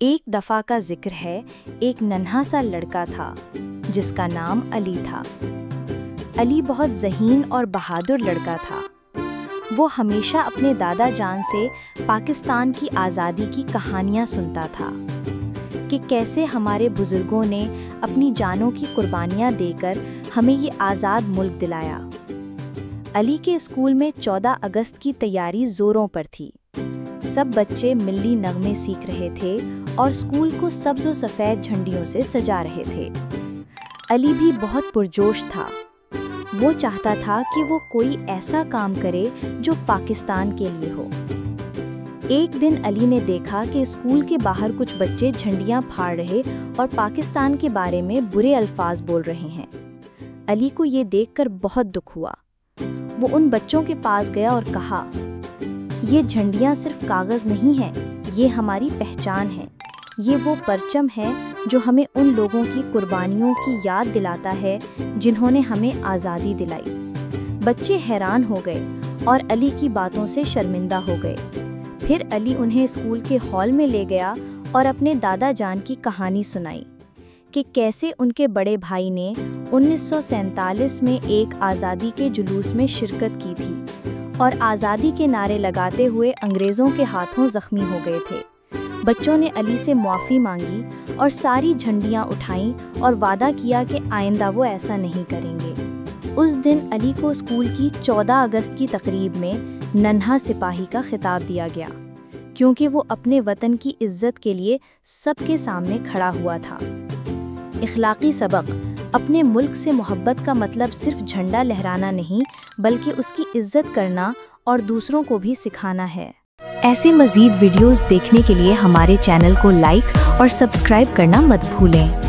एक दफ़ा का जिक्र है, एक नन्हा सा लड़का था जिसका नाम अली था। अली बहुत ज़हीन और बहादुर लड़का था। वो हमेशा अपने दादा जान से पाकिस्तान की आज़ादी की कहानियाँ सुनता था कि कैसे हमारे बुज़ुर्गों ने अपनी जानों की कुर्बानियाँ देकर हमें ये आज़ाद मुल्क दिलाया। अली के स्कूल में 14 अगस्त की तैयारी ज़ोरों पर थी। सब बच्चे मिल्ली नगमे सीख रहे थे और स्कूल को सब्ज़ व सफ़ेद झंडियों से सजा रहे थे। अली भी बहुत पुरजोश था। वो चाहता था कि वो कोई ऐसा काम करे जो पाकिस्तान के लिए हो। एक दिन अली ने देखा कि स्कूल के बाहर कुछ बच्चे झंडियां फाड़ रहे और पाकिस्तान के बारे में बुरे अल्फाज बोल रहे हैं। अली को ये देखकर बहुत दुख हुआ। वो उन बच्चों के पास गया और कहा, ये झंडियां सिर्फ कागज़ नहीं हैं, ये हमारी पहचान है। ये वो परचम है जो हमें उन लोगों की कुर्बानियों की याद दिलाता है जिन्होंने हमें आज़ादी दिलाई। बच्चे हैरान हो गए और अली की बातों से शर्मिंदा हो गए। फिर अली उन्हें स्कूल के हॉल में ले गया और अपने दादा जान की कहानी सुनाई कि कैसे उनके बड़े भाई ने 1947 में एक आज़ादी के जुलूस में शिरकत की थी और आज़ादी के नारे लगाते हुए अंग्रेज़ों के हाथों ज़ख्मी हो गए थे। बच्चों ने अली से मुआफ़ी मांगी और सारी झंडियां उठाईं और वादा किया कि आइंदा वो ऐसा नहीं करेंगे। उस दिन अली को स्कूल की 14 अगस्त की तकरीब में नन्हा सिपाही का खिताब दिया गया, क्योंकि वो अपने वतन की इज्जत के लिए सबके सामने खड़ा हुआ था। इखलाकी सबक: अपने मुल्क से मोहब्बत का मतलब सिर्फ झंडा लहराना नहीं, बल्कि उसकी इज्जत करना और दूसरों को भी सिखाना है। ऐसे मज़ीद वीडियोज़ देखने के लिए हमारे चैनल को लाइक और सब्सक्राइब करना मत भूलें।